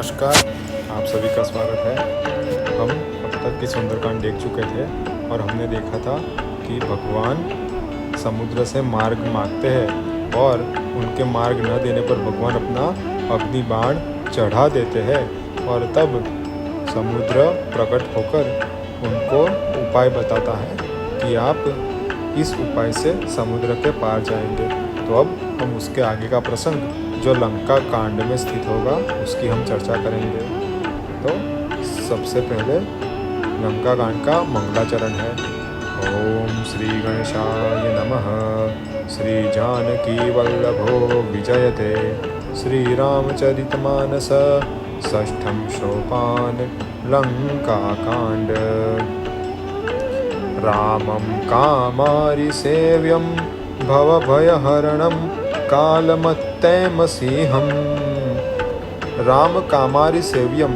नमस्कार, आप सभी का स्वागत है। हम अब तक की सुंदरकांड देख चुके थे और हमने देखा था कि भगवान समुद्र से मार्ग मांगते हैं और उनके मार्ग न देने पर भगवान अपना अग्नि बाण चढ़ा देते हैं और तब समुद्र प्रकट होकर उनको उपाय बताता है कि आप इस उपाय से समुद्र के पार जाएंगे। तो अब हम उसके आगे का प्रसंग जो लंका कांड में स्थित होगा उसकी हम चर्चा करेंगे। तो सबसे पहले लंका कांड का मंगलाचरण है। ओम श्री गणेशाय नमः। श्री जानकी वल्लभो विजयते। श्री रामचरितमानस षष्ठम सोपान लंका कांड। रामं कामारि सेव्यं भवभयहरणं कालमत्तैमसीहम्। राम कामारि सेव्यम,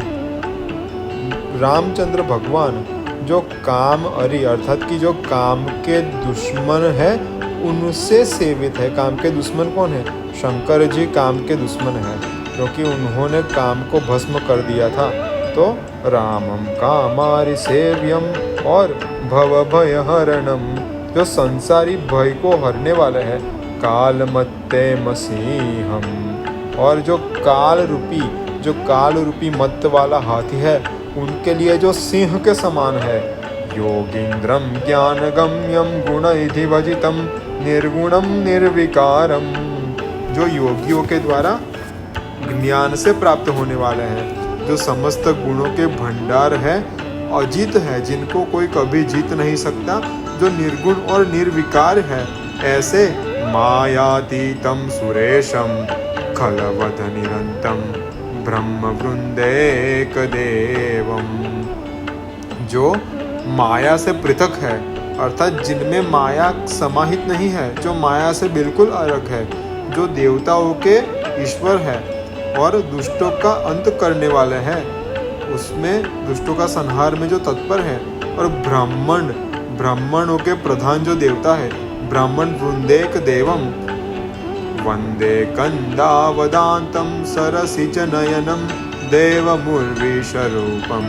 रामचंद्र भगवान जो काम अरि अर्थात कि जो काम के दुश्मन है उनसे सेवित है। काम के दुश्मन कौन है? शंकर जी काम के दुश्मन है क्योंकि उन्होंने काम को भस्म कर दिया था। तो रामम कामारि सेव्यम और भव भय हरणम जो संसारी भय को हरने वाले हैं। कालमत्ते मसीहम और जो काल रूपी मत्त वाला हाथी है उनके लिए जो सिंह के समान है। योगींद्रम ज्ञान गम्यम गुणैधि भजितम निर्गुणम निर्विकारम जो योगियों के द्वारा ज्ञान से प्राप्त होने वाले हैं, जो समस्त गुणों के भंडार है, अजीत है, जिनको कोई कभी जीत नहीं सकता, जो निर्गुण और निर्विकार है। ऐसे मायातीतम सुरेशम खलवध निरंतम ब्रह्म वृंदेक देवम जो माया से पृथक है अर्थात जिनमें माया समाहित नहीं है, जो माया से बिल्कुल अलग है, जो देवताओं के ईश्वर है और दुष्टों का अंत करने वाले हैं, उसमें दुष्टों का संहार में जो तत्पर है। और ब्राह्मणों के प्रधान जो देवता है, ब्राह्मण वृंदेक देवम वंदे कंदावदांतम सरसिज नयनम देवमुर्विशरूपम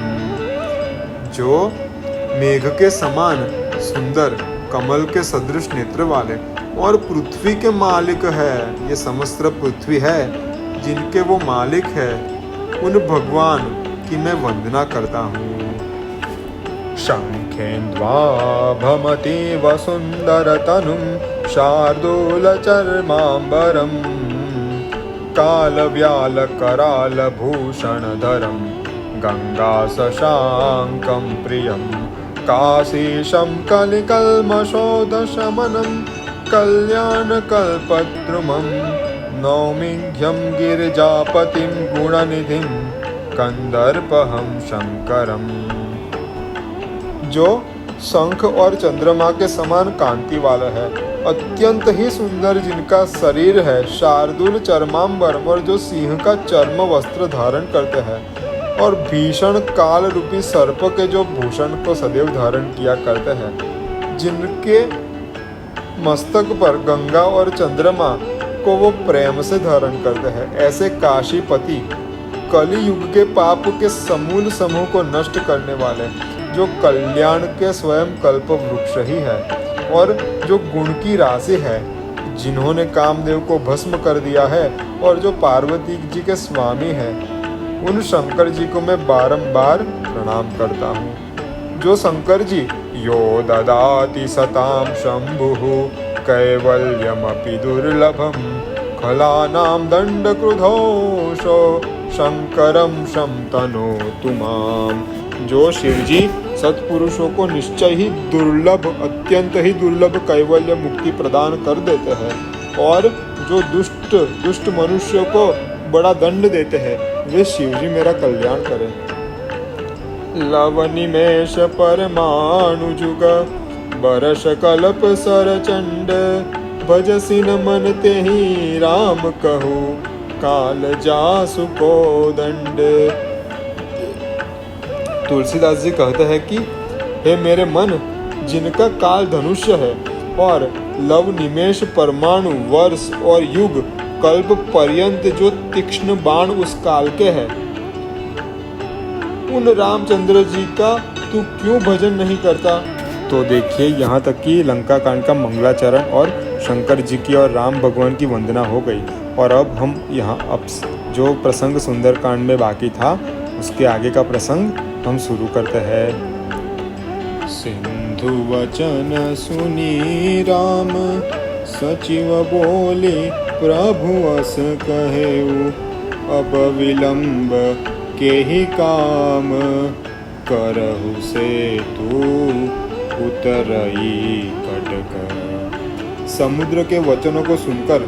जो मेघ के समान सुंदर कमल के सदृश नेत्र वाले और पृथ्वी के मालिक है। ये समस्त पृथ्वी है जिनके वो मालिक है, उन भगवान की मैं वंदना करता हूँ। शंखेन्द्वाभमतीव सुन्दरतनुं शार्दूलचर्माम्बरं कालव्यालकरालभूषणधरं गङ्गाशशाङ्कं प्रियं काशीशं कलिकल्मषोदशमनं कल्याणकल्पद्रुमं नौमिघ्यं गिरिजापतिं गुणनिधिं कंदर्पहं शंकरम जो शंख और चंद्रमा के समान कांति वाला है, अत्यंत ही सुंदर जिनका शरीर है शार्दूल चर्मांबरम और जो सिंह का चर्म वस्त्र धारण करते हैं और भीषण काल रूपी सर्प के जो भूषण को सदैव धारण किया करते हैं, जिनके मस्तक पर गंगा और चंद्रमा को वो प्रेम से धारण करते हैं। ऐसे काशीपति कली युग के पाप के समूल समूह को नष्ट करने वाले, जो कल्याण के स्वयं कल्प वृक्ष ही है और जो गुण की राशि है, जिन्होंने कामदेव को भस्म कर दिया है और जो पार्वती जी के स्वामी है, उन शंकर जी को मैं बारंबार प्रणाम करता हूँ। जो शंकर जी यो ददाति सताम शंभुः कैवल्यमपि दुर्लभम खलानां दंडक्रुधोषो शंकरम शमतनोतु माम जो शिवजी सत्पुरुषों को निश्चय ही दुर्लभ, अत्यंत ही दुर्लभ कैवल्य मुक्ति प्रदान कर देते हैं और जो दुष्ट मनुष्यों को बड़ा दंड देते हैं, वे शिवजी मेरा कल्याण करें। लवनिमेष परमाणु जुग बरस कल्प सरचंड भजसि न मन तेहि राम कहु काल जासु को दंड। तुलसीदास जी कहते हैं कि हे मेरे मन, जिनका काल धनुष्य है और लव निमेष परमाणु वर्ष और युग कल्प पर्यंत जो तीक्ष्ण बाण उस काल के हैं, उन रामचंद्र जी का तू क्यों भजन नहीं करता। तो देखिए यहाँ तक कि लंका कांड का मंगलाचरण और शंकर जी की और राम भगवान की वंदना हो गई। और अब हम यहाँ अब जो प्रसंग सुंदर कांड में बाकी था उसके आगे का प्रसंग हम शुरू करते हैं। सिंधु वचन सुनी राम सचिव बोले प्रभु अस कहेऊ अब विलंब के ही काम करहु से तू उतरई कटक। समुद्र के वचनों को सुनकर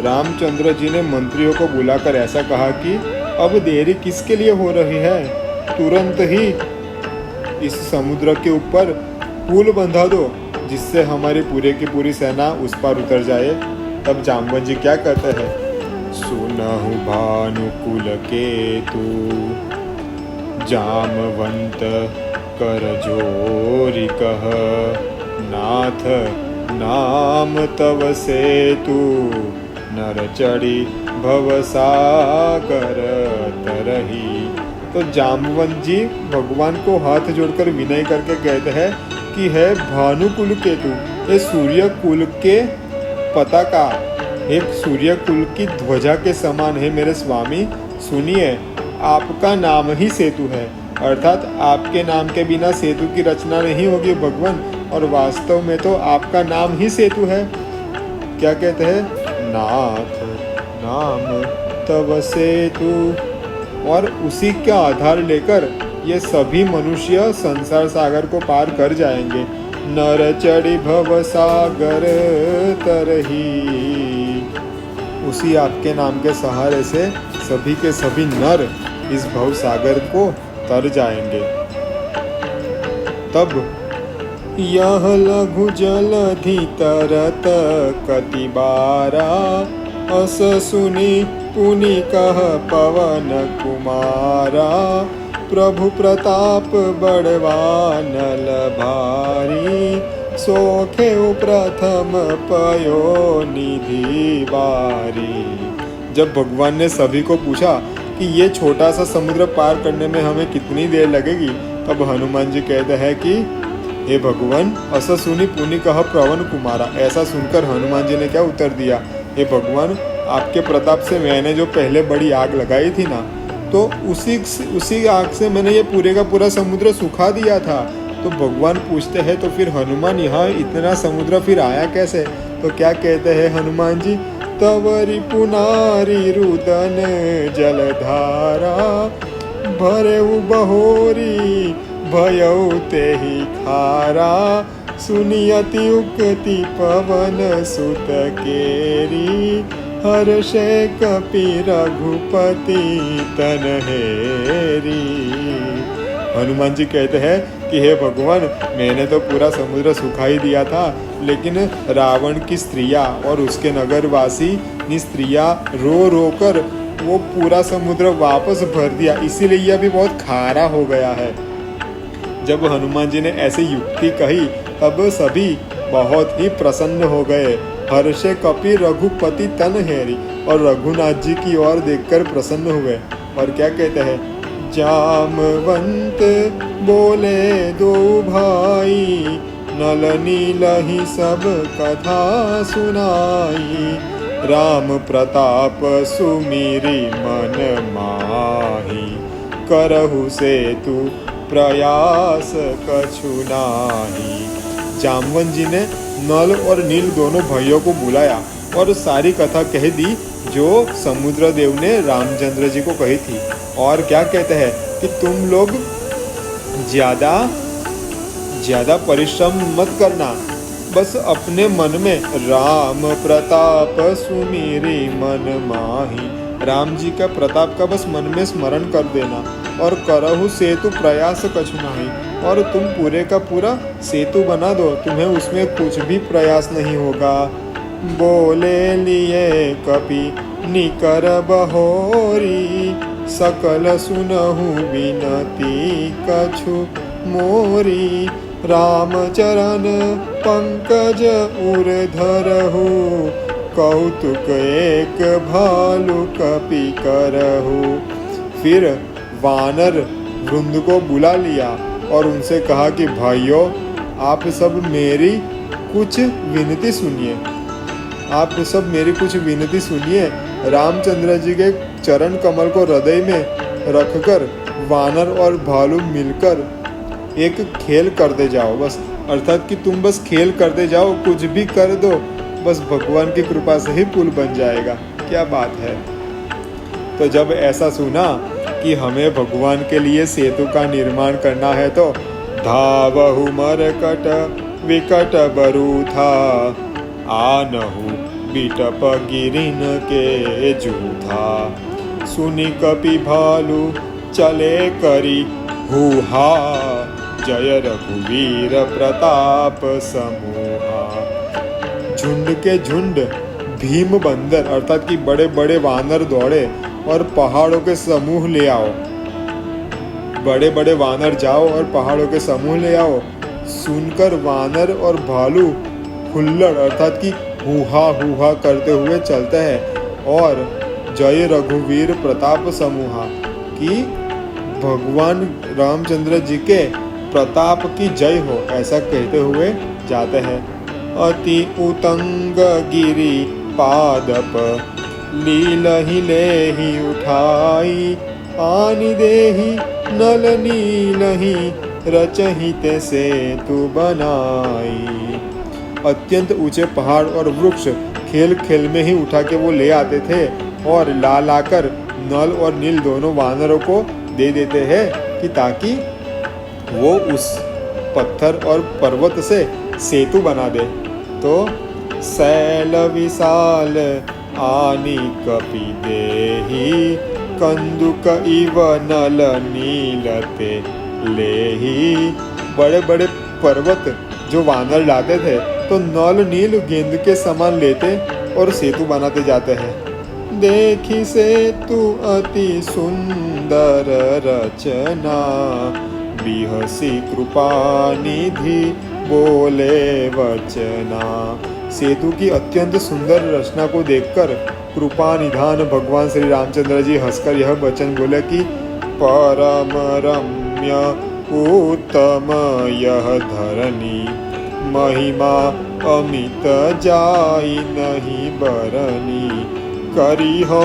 रामचंद्र जी ने मंत्रियों को बुलाकर ऐसा कहा कि अब देरी किसके लिए हो रही है, तुरंत ही इस समुद्र के ऊपर पुल बंधा दो जिससे हमारी पूरे की पूरी सेना उस पार उतर जाए। तब जामवंत जी क्या कहते हैं, सुनहु भानुकुल केतु जामवंत कर जोरी कह नाथ नाम तव सेतु नर चढ़ी भवसागर तरही। तो जामवंत जी भगवान को हाथ जोड़कर विनय करके कहते हैं कि है भानुकुल केतु, ये सूर्य कुल के पताका, एक सूर्य कुल की ध्वजा के समान है मेरे स्वामी। सुनिए, आपका नाम ही सेतु है, अर्थात आपके नाम के बिना सेतु की रचना नहीं होगी भगवान, और वास्तव में तो आपका नाम ही सेतु है। क्या कहते हैं, नाथ नाम तव सेतु, और उसी का आधार लेकर ये सभी मनुष्य संसार सागर को पार कर जाएंगे। नर चढ़ी भव सागर तरही, उसी आपके नाम के सहारे से सभी के सभी नर इस भव सागर को तर जाएंगे। तब यह लघु जलधि तरत कति बारा अस सुनी पुनि कह पवन कुमारा प्रभु प्रताप बड़वानल भारी सोखे प्रथम पयो निधि बारी। जब भगवान ने सभी को पूछा कि ये छोटा सा समुद्र पार करने में हमें कितनी देर लगेगी, तब हनुमान जी कहते हैं कि हे भगवान अस सुनी पुनि कह पवन कुमारा। ऐसा सुनकर हनुमान जी ने क्या उत्तर दिया, हे भगवान आपके प्रताप से मैंने जो पहले बड़ी आग लगाई थी ना, तो उसी आग से मैंने ये पूरे का पूरा समुद्र सुखा दिया था। तो भगवान पूछते हैं तो फिर हनुमान यहाँ इतना समुद्र फिर आया कैसे। तो क्या कहते हैं हनुमान जी, तवरी पुनारी रुदन जलधारा भरेउ बहोरी भयउ तेहि खारा सुनियति उक्ति पवन सुत केरी हर्षे कपि रघुपति तनहेरी। हनुमान जी कहते हैं कि हे भगवान मैंने तो पूरा समुद्र सुखा ही दिया था, लेकिन रावण की स्त्रियां और उसके नगरवासी ने स्त्रियां रो रो कर वो पूरा समुद्र वापस भर दिया, इसीलिए यह भी बहुत खारा हो गया है। जब हनुमान जी ने ऐसी युक्ति कही तब सभी बहुत ही प्रसन्न हो गए। हर्षे कपि रघुपति तनहेरी, और रघुनाथ जी की ओर देखकर प्रसन्न हुए। और क्या कहते हैं, जामवंत बोले दो भाई नल नील ही सब कथा सुनाई राम प्रताप सुमिरी मन माही करहु से तू प्रयास कछु नाही। जामवंत जी ने नल और नील दोनों भाइयों को बुलाया और सारी कथा कह दी जो समुद्र देव ने रामचंद्र जी को कही थी। और क्या कहते हैं कि तुम लोग ज्यादा परिश्रम मत करना, बस अपने मन में राम प्रताप सुमिरी मन माही, राम जी का प्रताप का बस मन में स्मरण कर देना। और करहु सेतु प्रयास कछु नाही, और तुम पूरे का पूरा सेतु बना दो, तुम्हें उसमें कुछ भी प्रयास नहीं होगा। बोले लिए कपि निकर बहोरी सकल सुनहु विनती कछु मोरी राम चरण पंकज उर धरहु कौतुक एक भालु कपि करहु। फिर वानर वृंद को बुला लिया और उनसे कहा कि भाइयों, आप सब मेरी कुछ विनती सुनिए। आप सब मेरी कुछ विनती सुनिए। रामचंद्र जी के चरण कमल को हृदय में रखकर वानर और भालू मिलकर एक खेल करते जाओ बस। अर्थात कि तुम बस खेल करते जाओ, कुछ भी कर दो, बस भगवान की कृपा से ही पुल बन जाएगा। क्या बात है। तो जब ऐसा सुना कि हमें भगवान के लिए सेतु का निर्माण करना है तो धावहु मरकट विकट बरूथा, आनहु बिटप गिरिन के जूथा। सुनि कपि भालू चले करी हुहा, जय रघुवीर प्रताप समूहा। झुंड के झुंड भीम बंदर अर्थात कि बड़े बड़े वानर दौड़े और पहाड़ों के समूह ले आओ। बड़े बड़े वानर जाओ और पहाड़ों के समूह ले आओ। सुनकर वानर और भालू हुल्लड़ अर्थात कि हुहा हुहा करते हुए चलते हैं और जय रघुवीर प्रताप समूहा कि भगवान रामचंद्र जी के प्रताप की जय हो, ऐसा कहते हुए जाते हैं। अति उतंग गिरी पादप लीलहि लेहि उठाई, आनि देहि नल नीलहि रचहित सेतु बनाई। अत्यंत ऊंचे पहाड़ और वृक्ष खेल खेल में ही उठा के वो ले आते थे और ला लाकर नल और नील दोनों वानरों को दे देते हैं कि ताकि वो उस पत्थर और पर्वत से सेतु बना दे। तो सैल विशाल आनि कपि देहि, कंदुक इव नल नीलते लेहि। बड़े बड़े पर्वत जो वानर लाते थे तो नल नील गेंद के समान लेते और सेतु बनाते जाते हैं। देखी सेतु अति सुंदर रचना, बिहसी कृपा निधि बोले वचना। सेतु की अत्यंत सुंदर रचना को देखकर कृपा निधान भगवान श्री रामचंद्र जी हंसकर यह वचन बोले कि परम रम्य उत्तम यह धरनी, महिमा अमित जाई नहीं बरनी। करी हो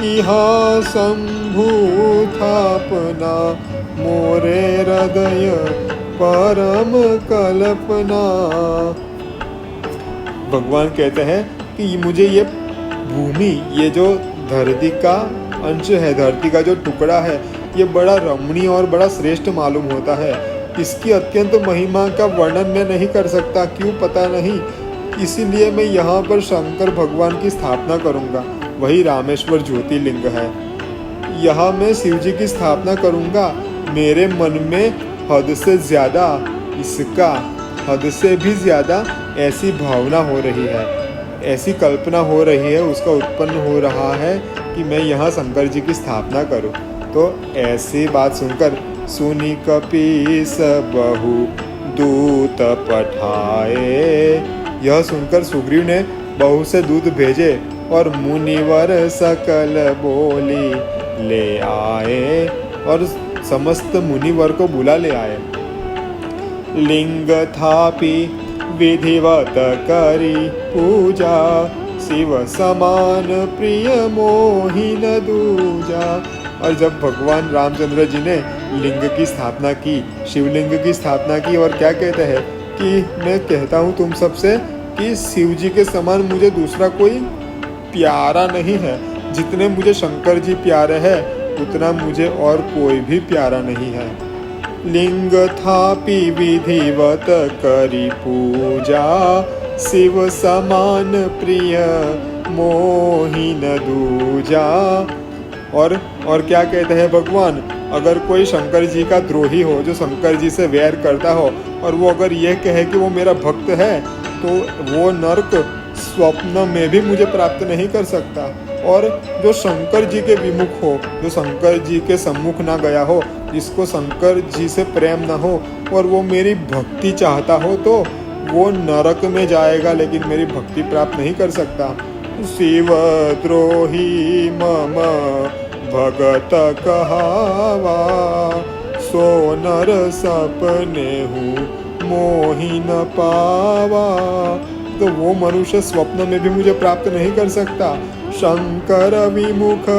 इहा शंभु थापना, मोरे हृदय परम कल्पना। भगवान कहते हैं कि मुझे ये भूमि, ये जो धरती का अंश है, धरती का जो टुकड़ा है, ये बड़ा रमणीय और बड़ा श्रेष्ठ मालूम होता है। इसकी अत्यंत महिमा का वर्णन मैं नहीं कर सकता, क्यों पता नहीं। इसीलिए मैं यहाँ पर शंकर भगवान की स्थापना करूँगा, वही रामेश्वर ज्योतिर्लिंग है। यहाँ मैं शिव जी की स्थापना करूँगा। मेरे मन में हद से ज़्यादा इसका, हद से भी ज़्यादा ऐसी भावना हो रही है, ऐसी कल्पना हो रही है, उसका उत्पन्न हो रहा है कि मैं यहाँ शंकर जी की स्थापना करूँ। तो ऐसी बात सुनकर सुनि कपीस बहु दूत पठाए। यह सुनकर सुग्रीव ने बहु से दूत भेजे और मुनिवर सकल बोली ले आए और समस्त मुनिवर को बुला ले आए। लिंग थापी विधिवत करी पूजा, शिव समान प्रिय मोहि न दूजा। और जब भगवान रामचंद्र जी ने लिंग की स्थापना की, शिवलिंग की स्थापना की, और क्या कहते हैं कि मैं कहता हूँ तुम सबसे कि शिव जी के समान मुझे दूसरा कोई प्यारा नहीं है। जितने मुझे शंकर जी प्यारे हैं उतना मुझे और कोई भी प्यारा नहीं है। लिंग थापी विधिवत करी पूजा, शिव समान प्रिय मोहि न दूजा। और क्या कहते हैं भगवान, अगर कोई शंकर जी का द्रोही हो, जो शंकर जी से वैर करता हो, और वो अगर ये कहे कि वो मेरा भक्त है, तो वो नर्क स्वप्न में भी मुझे प्राप्त नहीं कर सकता। और जो शंकर जी के विमुख हो, जो शंकर जी के सम्मुख ना गया हो, जिसको शंकर जी से प्रेम ना हो और वो मेरी भक्ति चाहता हो, तो वो नरक में जाएगा, लेकिन मेरी भक्ति प्राप्त नहीं कर सकता। शिव द्रोही मम भगत कहावा, सो नर सपने हूँ मोहि न पावा। तो वो मनुष्य स्वप्न में भी मुझे प्राप्त नहीं कर सकता। शंकर विमुख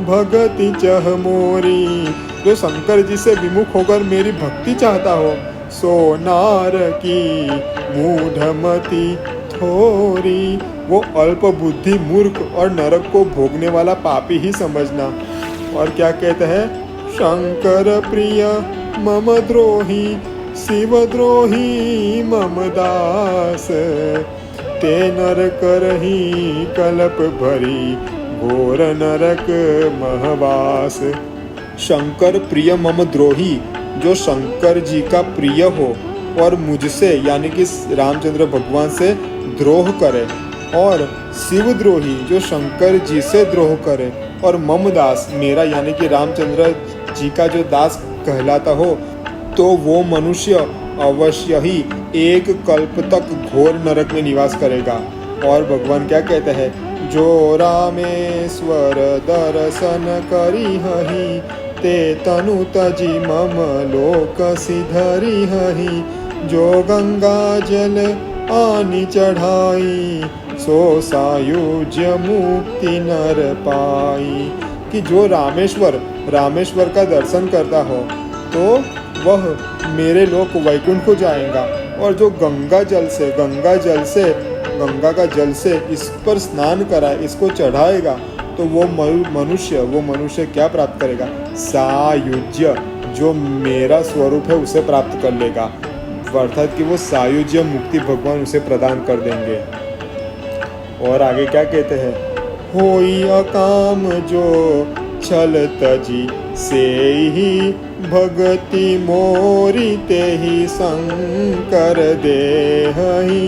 भगति चह मोरी, जो शंकर जी से विमुख होकर मेरी भक्ति चाहता हो, सो नार की मूढ़मति थोरी, वो अल्प बुद्धि मूर्ख और नरक को भोगने वाला पापी ही समझना। और क्या कहते हैं, शंकर प्रिय मम द्रोही शिवद्रोही मम दास, ते नर करही कल्प भरी घोर नरक महवास। शंकर प्रिय मम द्रोही, जो शंकर जी का प्रिय हो और मुझसे यानी कि रामचंद्र भगवान से द्रोह करे, और शिवद्रोही जो शंकर जी से द्रोह करे, और मम दास मेरा यानी कि रामचंद्र जी का जो दास कहलाता हो, तो वो मनुष्य अवश्य ही एक कल्प तक घोर नरक में निवास करेगा। और भगवान क्या कहते हैं, जो रामेश्वर दर्शन करी हही, ते तनु तजी मम लोक सिधरी हही, जो गंगा जल आनी चढ़ाई, सो सायुज्य मुक्ति नर पाई। कि जो रामेश्वर का दर्शन करता हो तो वह मेरे लोक वैकुंठ को जाएगा, और जो गंगा का जल से इस पर स्नान कराए, इसको चढ़ाएगा, तो वो मनुष्य क्या प्राप्त करेगा, सायुज्य, जो मेरा स्वरूप है उसे प्राप्त कर लेगा, अर्थात कि वो सायुज्य मुक्ति भगवान उसे प्रदान कर देंगे। और आगे क्या कहते हैं, होई अकाम जो छल तजी से ही, भगति मोरी ते ही शंकर देहि,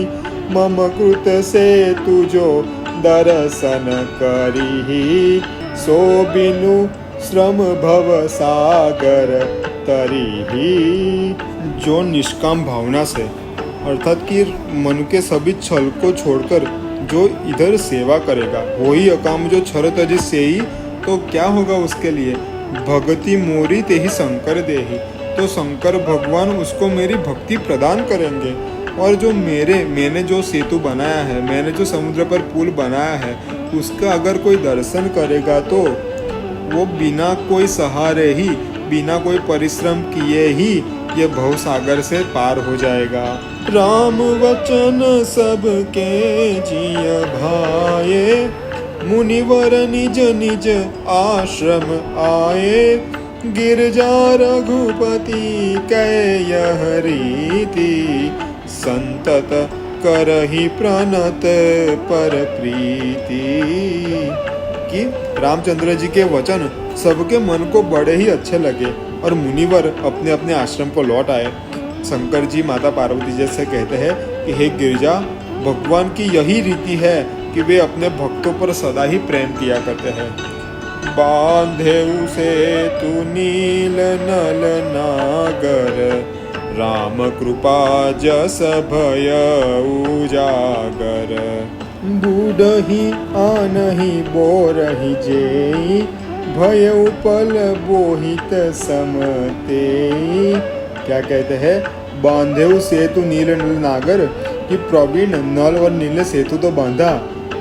मम कृत से तुझो दर्शन करिहि, सो बिनु श्रम भव सागर तरिहि। जो निष्काम भावना से अर्थात कि मन के सभी छल को छोड़कर जो इधर सेवा करेगा, वही अकाम जो छल तजी से ही, तो क्या होगा उसके लिए, भगति मोरी ते ही शंकर देहि, तो शंकर भगवान उसको मेरी भक्ति प्रदान करेंगे। और जो मैंने जो सेतु बनाया है, मैंने जो समुद्र पर पुल बनाया है, उसका अगर कोई दर्शन करेगा तो वो बिना कोई सहारे ही, बिना कोई परिश्रम किए ही ये भवसागर से पार हो जाएगा। राम वचन सबके जिय भाए, मुनिवर निज निज आश्रम आए, गिरजा रघुपति कै यह रीति, संतत करहि प्रणत पर प्रीति। कि रामचंद्र जी के वचन सबके मन को बड़े ही अच्छे लगे और मुनिवर अपने अपने आश्रम को लौट आए। शंकर जी माता पार्वती जी से कहते हैं कि हे गिरजा, भगवान की यही रीति है कि वे अपने भक्तों पर सदा ही प्रेम किया करते हैं। बांधे उसे तू नील नल नागर, राम कृपा जस भय उजागर, बूढ़ही आनहि बोरहि जेई, भय उपल बोहित समते। क्या कहते हैं, बांधे सेतु नील नल नागर, कि प्रवीण नल और नील सेतु तो बांधा,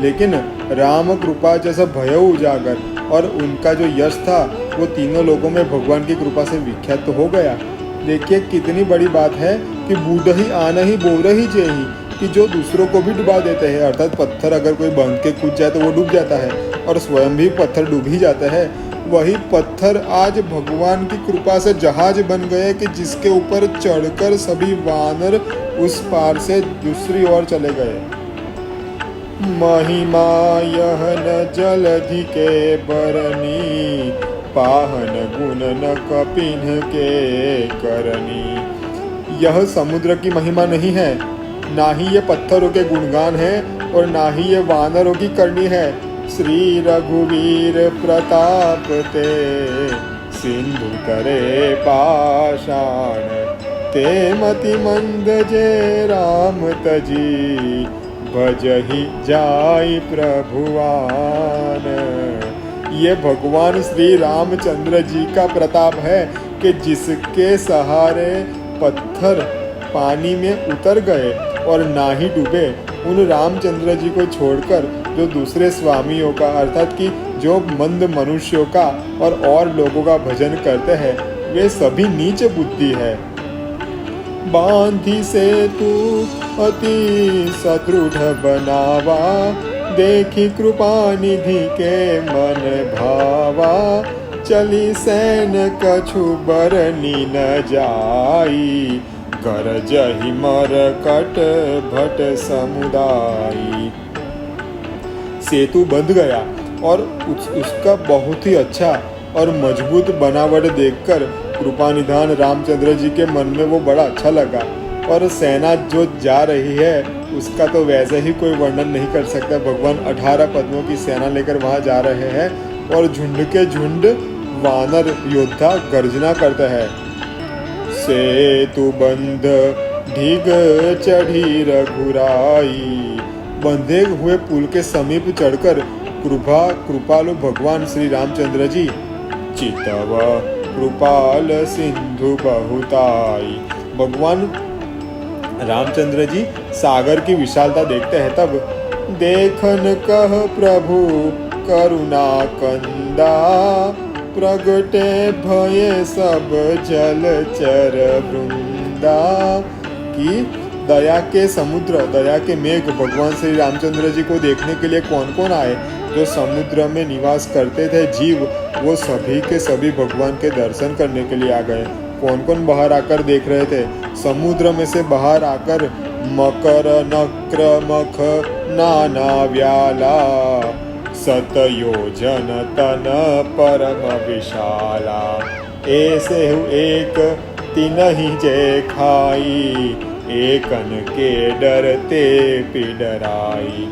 लेकिन राम कृपा जैसा भय उजागर, और उनका जो यश था वो तीनों लोगों में भगवान की कृपा से विख्यात तो हो गया। देखिए कितनी बड़ी बात है कि बूढ़ही आनहि बोरहि जेहि, कि जो दूसरों को भी डुबा देते हैं, अर्थात पत्थर अगर कोई बांध के कूद जाए तो वो डूब जाता है और स्वयं भी पत्थर डूब ही जाता है, वही पत्थर आज भगवान की कृपा से जहाज बन गए कि जिसके ऊपर चढ़कर सभी वानर उस पार से दूसरी ओर चले गए। महिमा यह न जलधि के बरनी, पाहन गुण न कपिन के करनी। यह समुद्र की महिमा नहीं है, ना ही ये पत्थरों के गुणगान है, और ना ही ये वानरों की करनी है। श्री रघुवीर प्रताप ते, सिंधु तरे पाषाण, ते मति मंद जे राम तजी, भजहि जाई प्रभुवान। ये भगवान श्री रामचंद्र जी का प्रताप है कि जिसके सहारे पत्थर पानी में उतर गए और ना ही डूबे, उन रामचंद्र जी को छोड़कर जो दूसरे स्वामियों का अर्थात कि जो मंद मनुष्यों का और लोगों का भजन करते हैं, वे सभी नीच बुद्धि है। बांधी से तू अति सदृढ़ बनावा, देखी कृपा निधि के मन भावा, चली सैन कछु बरनी न जाई, गरजहि मरकट भट समुदाई। सेतु बंध गया और उसका बहुत ही अच्छा और मजबूत बनावट देखकर कृपानिधान रामचंद्र जी के मन में वो बड़ा अच्छा लगा। और सेना जो जा रही है उसका तो वैसे ही कोई वर्णन नहीं कर सकता। भगवान 18 पद्मों की सेना लेकर वहाँ जा रहे हैं और झुंड के झुंड वानर योद्धा गर्जना करते हैं। सेतु बंध ढीग चढ़ी रघुराई, बंधे हुए पुल के समीप चढ़कर कृपालु भगवान श्री रामचंद्र जी चितव कृपाल सिंधु बहुताई। भगवान रामचंद्र जी सागर की विशालता देखते हैं, तब देखन कह प्रभु करुणा कंदा, प्रगटे भये सब जलचर वृंदा। की दया के समुद्र, दया के मेघ भगवान श्री रामचंद्र जी को देखने के लिए कौन कौन आए। जो समुद्र में निवास करते थे जीव, वो सभी के सभी भगवान के दर्शन करने के लिए आ गए। कौन कौन बाहर आकर देख रहे थे? समुद्र में से बाहर आकर मकर नक्र मख नाना व्याला, सतयोजन तन परम विशाला, ऐसे एक तिनहि जे खाई, एकन के डरते पिडराई।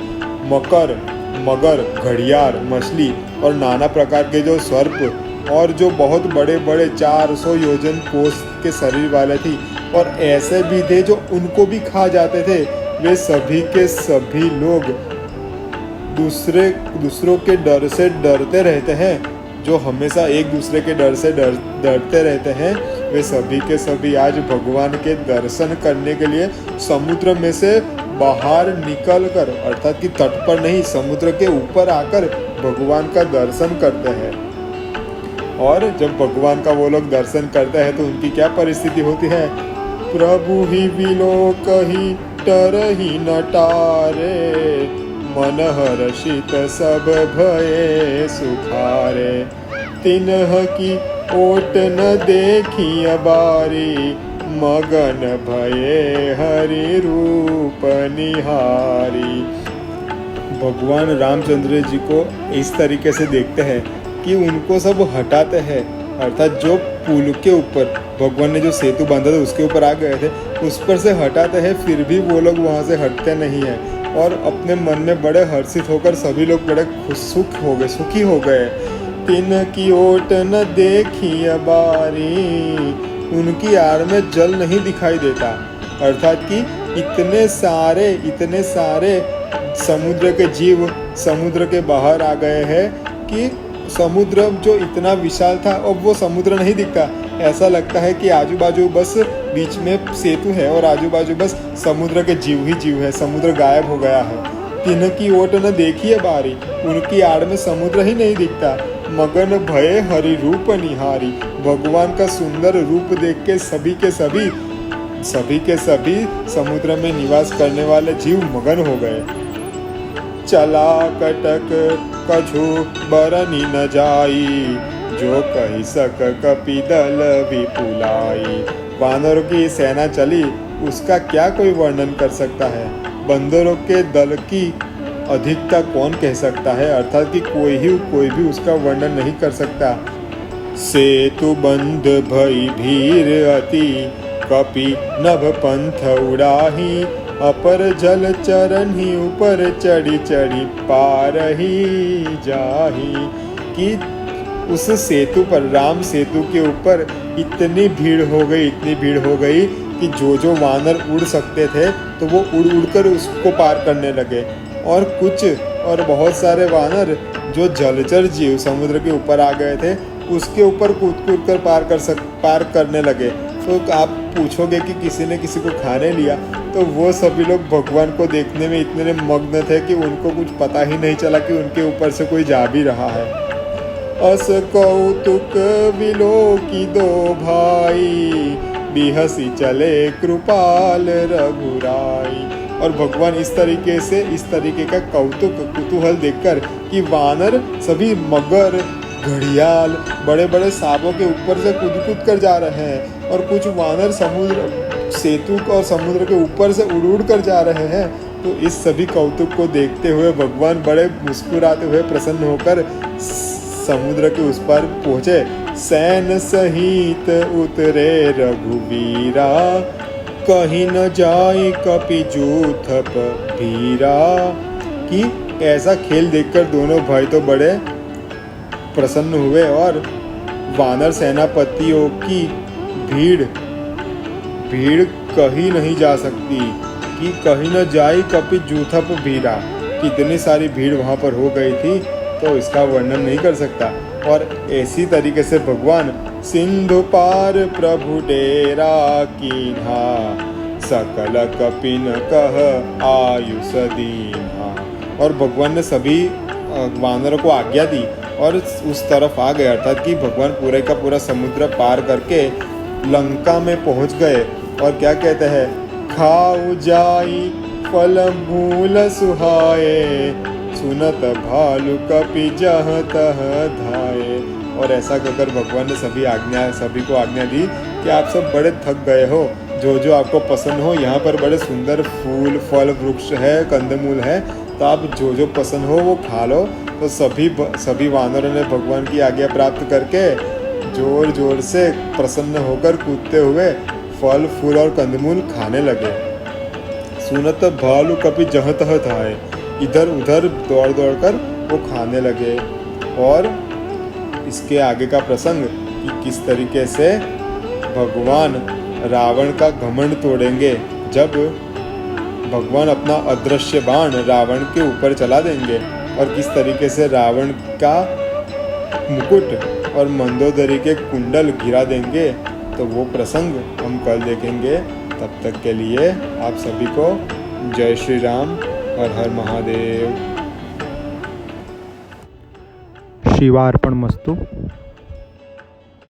मकर, मगर, घड़ियाल, मछली और नाना प्रकार के जो सर्प और जो बहुत बड़े बड़े 400 योजन कोस के शरीर वाले थी, और ऐसे भी थे जो उनको भी खा जाते थे। वे सभी के सभी लोग दूसरों के डर से डरते रहते हैं। जो हमेशा एक दूसरे के डर से डरते रहते हैं, वे सभी के सभी आज भगवान के दर्शन करने के लिए समुद्र में से बाहर निकलकर, अर्थात कि तट पर नहीं, समुद्र के ऊपर आकर भगवान का दर्शन करते हैं। और जब भगवान का वो लोग दर्शन करते हैं तो उनकी क्या परिस्थिति होती है? प्रभु ही विलोक ही टरहि न टारे, मन हर्षित सब भये सुखारे, तिन्ह की ओट न देखी अबारी, मगन भये हरि रूप निहारी। भगवान रामचंद्र जी को इस तरीके से देखते हैं कि उनको सब हटाते हैं, अर्थात जो पुल के ऊपर भगवान ने जो सेतु बांधा था उसके ऊपर आ गए थे, उस पर से हटाते हैं, फिर भी वो लोग वहाँ से हटते नहीं हैं। और अपने मन में बड़े हर्षित होकर सभी लोग बड़े सुखी हो गए। तिन की ओट न देखी अबारी, उनकी आड़ में जल नहीं दिखाई देता। अर्थात कि इतने सारे समुद्र के जीव समुद्र के बाहर आ गए हैं कि समुद्र जो इतना विशाल था अब वो समुद्र नहीं दिखता। ऐसा लगता है कि आजू बाजू बस बीच में सेतु है और आजू बाजू बस समुद्र के जीव ही जीव है, समुद्र गायब हो गया है। तिन की ओट न देखिए बारी, उनकी आड़ में समुद्र ही नहीं दिखता। मगन भये हरि रूप निहारी, भगवान का सुंदर रूप देख के सभी के सभी समुद्र में निवास करने वाले जीव मगन हो गए। चला कटक कछु बरनी न जाई, जो कही सक कपिदल विपुलाई। वानरों की सेना चली, उसका क्या कोई वर्णन कर सकता है? बंदरों के दल की अधिकता कौन कह सकता है? अर्थात कि कोई भी उसका वर्णन नहीं कर सकता। सेतु बंध भई भीर अति, कपि नभ पंथ उड़ाही, अपर जल चरण ही ऊपर चढ़ी चढ़ी पारही जाही। कि उस सेतु पर, राम सेतु के ऊपर इतनी भीड़ हो गई कि जो वानर उड़ सकते थे तो वो उड़ कर उसको पार करने लगे। और बहुत सारे वानर जो जलचर जीव समुद्र के ऊपर आ गए थे, उसके ऊपर कूद कूद कर पार करने लगे। तो आप पूछोगे कि किसी ने किसी को खाने लिया, तो वो सभी लोग भगवान को देखने में इतने मग्न थे कि उनको कुछ पता ही नहीं चला कि उनके ऊपर से कोई जा भी रहा है। अस कौतुक विलोकी दो भाई, बिहसी चले कृपाल रघुराई। और भगवान इस तरीके का कौतुक कुतूहल देखकर कि वानर सभी मगर, घड़ियाल, बड़े बड़े सांपों के ऊपर से कूद कर जा रहे हैं, और कुछ वानर सेतु और समुद्र के ऊपर से उड़ कर जा रहे हैं। तो इस सभी कौतुक को देखते हुए भगवान बड़े मुस्कुराते हुए प्रसन्न होकर समुद्र के उस पार पहुंचे। सैन सहित उतरे रघुवीरा, कहीं न जाए कपि जूथप भीरा। कि ऐसा खेल देखकर दोनों भाई तो बड़े प्रसन्न हुए, और वानर सेनापतियों की भीड़ कहीं नहीं जा सकती, कि कहीं न जाए कपि जूथप भीरा। कितनी सारी भीड़ वहाँ पर हो गई थी, तो इसका वर्णन नहीं कर सकता। और ऐसी तरीके से भगवान सिंधु पार प्रभु डेरा कीन्हा, सकल कपिन कह आयुष दीन्हा। और भगवान ने सभी वानरों को आज्ञा दी और उस तरफ आ गए, अर्थात कि भगवान पूरे का पूरा समुद्र पार करके लंका में पहुंच गए। और क्या कहते हैं, खाऊ जाई फल मूल सुहाए, सुनत भालु कपि जह तह धाये। और ऐसा कहकर भगवान ने सभी को आज्ञा दी कि आप सब बड़े थक गए हो, जो आपको पसंद हो, यहाँ पर बड़े सुंदर फूल फल वृक्ष है, कंदमूल है, तो आप जो पसंद हो वो खा लो। तो सभी वानरों ने भगवान की आज्ञा प्राप्त करके जोर जोर से प्रसन्न होकर कूदते हुए फल फूल और कंदमूल खाने लगे। सुनत भालु कपि जह तह धाये, इधर उधर दौड़ कर वो खाने लगे। और इसके आगे का प्रसंग कि किस तरीके से भगवान रावण का घमंड तोड़ेंगे, जब भगवान अपना अदृश्य बाण रावण के ऊपर चला देंगे, और किस तरीके से रावण का मुकुट और मंदोदरी के कुंडल गिरा देंगे। तो वो प्रसंग हम कल देखेंगे। तब तक के लिए आप सभी को जय श्री राम और हर महादेव। शिवार्पणमस्तु।